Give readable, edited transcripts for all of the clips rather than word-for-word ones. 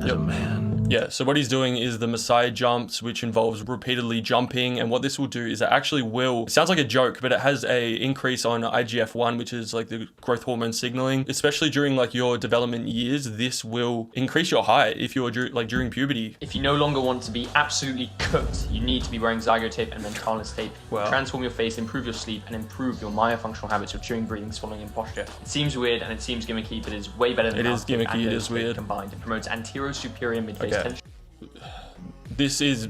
as a man. Yeah, so what he's doing is the Messiah jumps, which involves repeatedly jumping, and what this will do is it actually will, it sounds like a joke, but it has a increase on IGF-1, which is like the growth hormone signaling, especially during like your development years. This will increase your height if you're like during puberty. If you no longer want to be absolutely cooked, you need to be wearing Zygo tape and Mentalis tape. Wow. Transform your face, improve your sleep, and improve your myofunctional habits of chewing, breathing, swallowing, and posture. It seems weird and it seems gimmicky, but it's way better than It is mouth tape gimmicky, and it is tape weird. combined. It promotes anterior-superior mid-face tension. This is,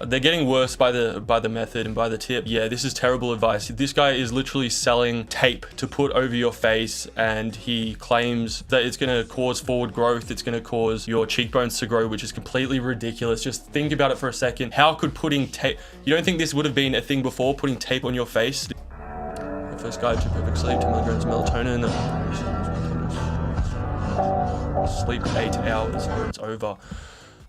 they're getting worse by the method and by the tip. Yeah, this is terrible advice. This guy is literally selling tape to put over your face, and he claims that it's going to cause forward growth. It's going to cause your cheekbones to grow, which is completely ridiculous. Just think about it for a second. How could putting tape, you don't think this would have been a thing before, putting tape on your face? The first guide to perfect sleep, 10 milligrams of melatonin. Sleep 8 hours or it's over.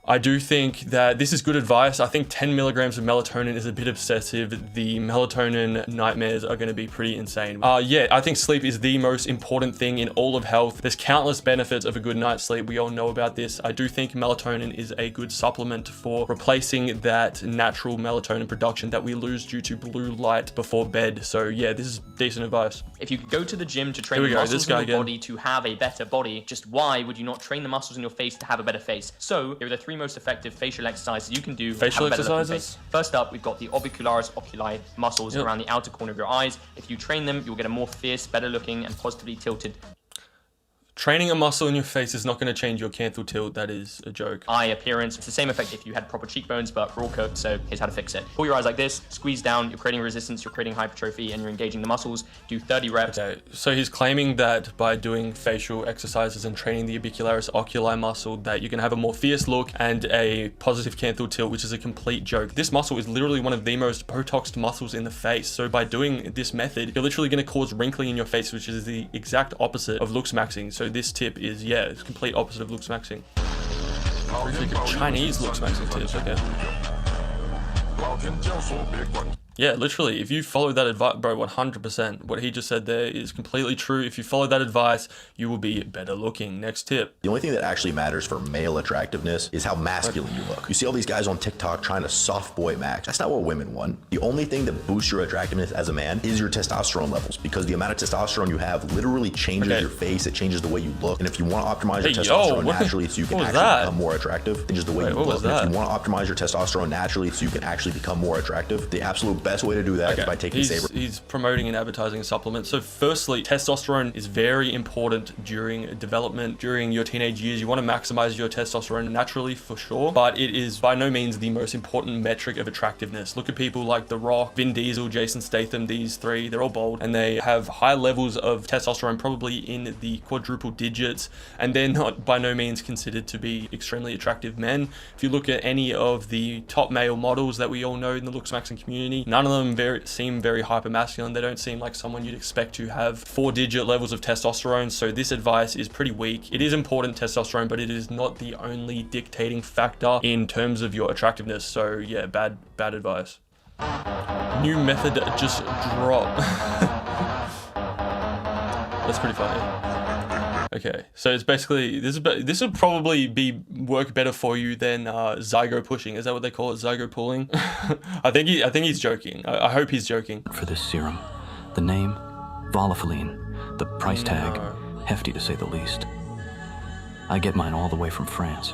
I do think that this is good advice. I think 10 milligrams of melatonin is a bit excessive. The melatonin nightmares are going to be pretty insane. Yeah, I think sleep is the most important thing in all of health. There's countless benefits of a good night's sleep. We all know about this. I do think melatonin is a good supplement for replacing that natural melatonin production that we lose due to blue light before bed. So yeah, this is decent advice. If you could go to the gym to train the muscles in your body to have a better body, just why would you not train the muscles in your face to have a better face? So here are the 3 most effective facial exercises you can do. Facial exercises? First up, we've got the orbicularis oculi muscles around the outer corner of your eyes. If you train them, you'll get a more fierce, better looking, and positively tilted Training a muscle in your face is not going to change your canthal tilt. That is a joke. eye appearance. It's the same effect if you had proper cheekbones, but raw cooked, so here's how to fix it. Pull your eyes like this, squeeze down, you're creating resistance, you're creating hypertrophy, and you're engaging the muscles. Do 30 reps. Okay, so he's claiming that by doing facial exercises and training the orbicularis oculi muscle, that you can have a more fierce look and a positive canthal tilt, which is a complete joke. This muscle is literally one of the most Botoxed muscles in the face. So by doing this method, you're literally going to cause wrinkling in your face, which is the exact opposite of looks maxing. So this tip is, yeah, it's complete opposite of looks maxing. Chinese looks maxing tips, okay. Yeah, literally, if you follow that advice, bro, 100%, what he just said there is completely true. If you follow that advice, you will be better looking. Next tip. The only thing that actually matters for male attractiveness is how masculine you look. You see all these guys on TikTok trying to soft boy max. That's not what women want. The only thing that boosts your attractiveness as a man is your testosterone levels, because the amount of testosterone you have literally changes your face. It changes the way you look. And if you want to optimize your testosterone naturally so you can actually become more attractive, it changes the way you look. And if you want to optimize your testosterone naturally so you can actually become more attractive, the absolute best way to do that is by taking Saber. He's promoting and advertising a supplement. So firstly, testosterone is very important during development, during your teenage years. You want to maximize your testosterone naturally for sure, but it is by no means the most important metric of attractiveness. Look at people like The Rock, Vin Diesel, Jason Statham, these three, they're all bald and they have high levels of testosterone, probably in the quadruple digits, and they're not by no means considered to be extremely attractive men. If you look at any of the top male models that we all know in the looks maxing community, none of them seem very hyper masculine. They don't seem like someone you'd expect to have 4-digit levels of testosterone. So this advice is pretty weak. It is important, testosterone, but it is not the only dictating factor in terms of your attractiveness. So yeah, bad advice. New method just dropped. That's pretty funny. Okay, so it's basically, this would probably work better for you than zygo pushing. Is that what they call it? Zygo pulling? I think he's joking. I hope he's joking. For this serum, the name, Volufiline, the price tag, hefty to say the least. I get mine all the way from France.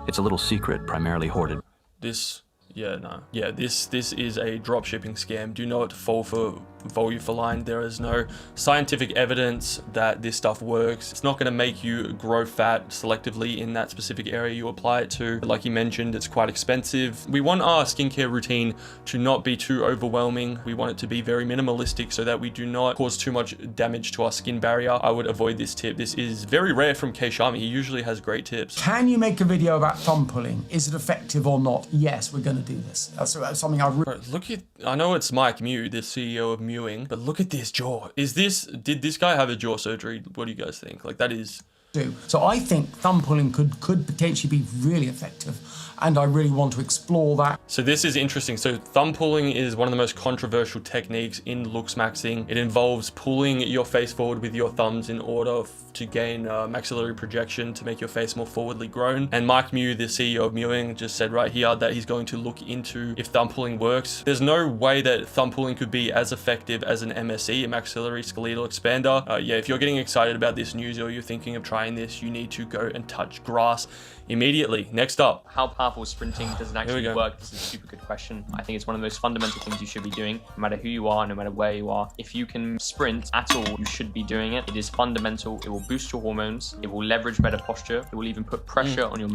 It's a little secret, primarily hoarded. This is a drop shipping scam. Do not fall for Volufiline. There is no scientific evidence that this stuff works. It's not going to make you grow fat selectively in that specific area you apply it to. Like you mentioned, it's quite expensive. We want our skincare routine to not be too overwhelming. We want it to be very minimalistic so that we do not cause too much damage to our skin barrier. I would avoid this tip. This is very rare from K Sharmi. He usually has great tips. Can you make a video about thumb pulling? Is it effective or not? Yes, we're going to do this. That's something I really... Look at, I know it's Mike Mew, the CEO of Mewing, but look at this jaw. Did this guy have a jaw surgery? What do you guys think? Like, that is do. So I think thumb pulling could potentially be really effective, and I really want to explore that. So this is interesting. So thumb pulling is one of the most controversial techniques in looks maxing. It involves pulling your face forward with your thumbs in order to gain maxillary projection to make your face more forwardly grown. And Mike Mew, the CEO of Mewing, just said right here that he's going to look into if thumb pulling works. There's no way that thumb pulling could be as effective as an MSE, a maxillary skeletal expander. Yeah, if you're getting excited about this news or you're thinking of trying this, you need to go and touch grass immediately. Next up. How powerful sprinting does it actually work? This is a super good question. I think it's one of the most fundamental things you should be doing, no matter who you are, no matter where you are. If you can sprint at all, you should be doing it. It is fundamental. It will boost your hormones. It will leverage better posture. It will even put pressure on your...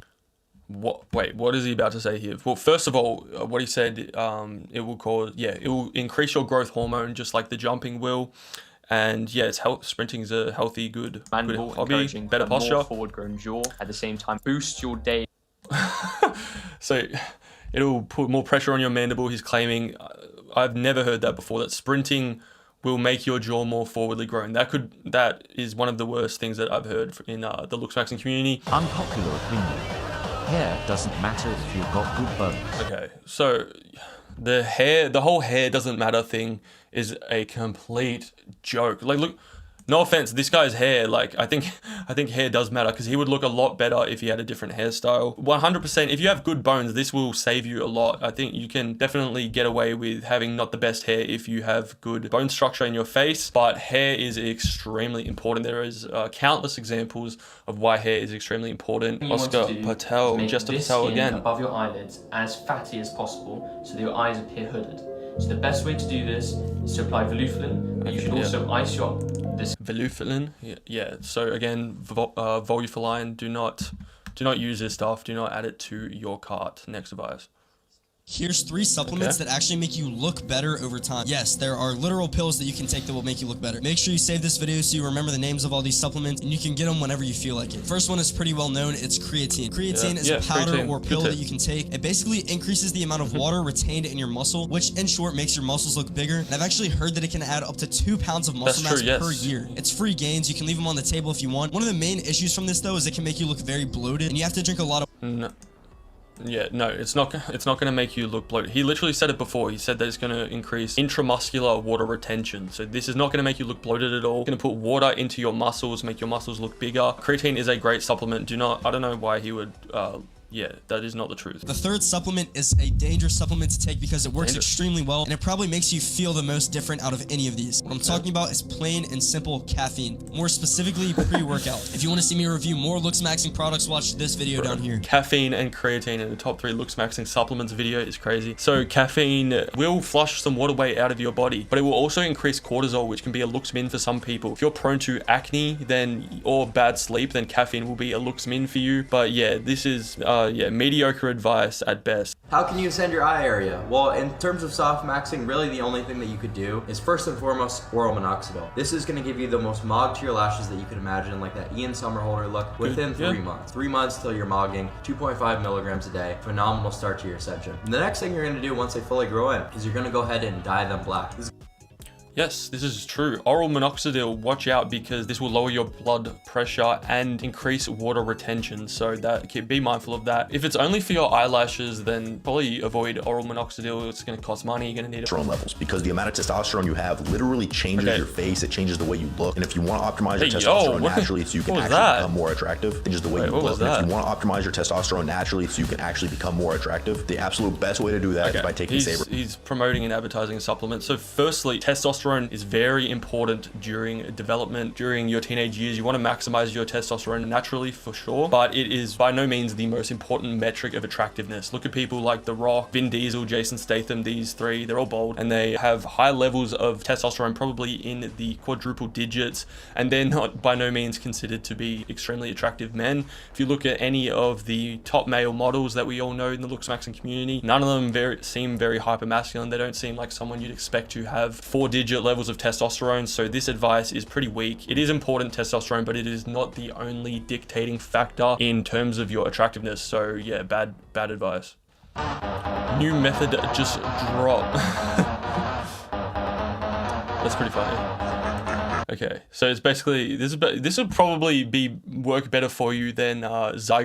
Wait, what is he about to say here? Well, first of all, what he said, it will increase your growth hormone just like the jumping will. And yeah, sprinting is a healthy, good hobby, better posture. More forward-grown jaw. At the same time, boost your day. So it'll put more pressure on your mandible. He's claiming, I've never heard that before, that sprinting will make your jaw more forwardly grown. That is one of the worst things that I've heard in the looks maxing community. Unpopular opinion. Hair doesn't matter if you've got good bones. Okay, so the whole hair doesn't matter thing is a complete joke. Like, look, no offense, this guy's hair, like, I think hair does matter, because he would look a lot better if he had a different hairstyle. 100%, if you have good bones, this will save you a lot. I think you can definitely get away with having not the best hair if you have good bone structure in your face, but hair is extremely important. There is countless examples of why hair is extremely important. Oscar Patel, just Patel again. Above your eyelids as fatty as possible so that your eyes appear hooded. So the best way to do this is to apply Volupholin, but you should also ice your... Volupholin, yeah. So again, Volupholin, do not use this stuff. Do not add it to your cart. Next advice. Here's 3 supplements that actually make you look better over time. Yes, there are literal pills that you can take that will make you look better. Make sure you save this video so you remember the names of all these supplements, and you can get them whenever you feel like it. First one is pretty well known. It's creatine. Creatine is a powder or pill that you can take. It basically increases the amount of water retained in your muscle, which in short makes your muscles look bigger. And I've actually heard that it can add up to 2 pounds of muscle mass per year. It's free gains. You can leave them on the table if you want. One of the main issues from this though is it can make you look very bloated, and you have to drink a lot of... Yeah, no, it's not going to make you look bloated. He literally said it before. He said that it's going to increase intramuscular water retention. So this is not going to make you look bloated at all. It's going to put water into your muscles, make your muscles look bigger. Creatine is a great supplement. I don't know why he would yeah, that is not the truth. The third supplement is a dangerous supplement to take because it works extremely well, and it probably makes you feel the most different out of any of these. What I'm talking about is plain and simple caffeine, more specifically pre-workout. If you want to see me review more looks maxing products, watch this video down here. Caffeine and creatine in the top 3 looks maxing supplements video is crazy. So caffeine will flush some water weight out of your body, but it will also increase cortisol, which can be a looks min for some people. If you're prone to acne or bad sleep, then caffeine will be a looks min for you. But yeah, this is mediocre advice at best. How can you ascend your eye area? Well, in terms of soft maxing, really the only thing that you could do is first and foremost oral minoxidil. This is going to give you the most mog to your lashes that you could imagine, like that Ian Somerhalder look, within 3 months. 3 months till you're mogging 2.5 milligrams a day. Phenomenal start to your ascension. And the next thing you're going to do once they fully grow in is you're going to go ahead and dye them black. Yes, this is true. Oral minoxidil, watch out, because this will lower your blood pressure and increase water retention. So be mindful of that. If it's only for your eyelashes, then probably avoid oral minoxidil. It's going to cost money. You're going to need testosterone levels, because the amount of testosterone you have literally changes your face. It changes the way you look. And if you want to optimize your testosterone naturally so you can actually become more attractive, it changes the way you look. And if you want to optimize your testosterone naturally so you can actually become more attractive, the absolute best way to do that is by taking Saber. He's promoting and advertising a supplement. So firstly, testosterone is very important during development, during your teenage years. You want to maximize your testosterone naturally for sure, but it is by no means the most important metric of attractiveness. Look at people like The Rock, Vin Diesel, Jason Statham. These 3, they're all bald and they have high levels of testosterone, probably in the quadruple digits, and they're not by no means considered to be extremely attractive men. If you look at any of the top male models that we all know in the looks maxing community, none of them seem very hyper masculine. They don't seem like someone you'd expect to have 4-digit levels of testosterone. So this advice is pretty weak. It is important, testosterone, but it is not the only dictating factor in terms of your attractiveness. So yeah, bad advice. New method just dropped. That's pretty funny. Okay, so it's basically this would probably work better for you than Zygote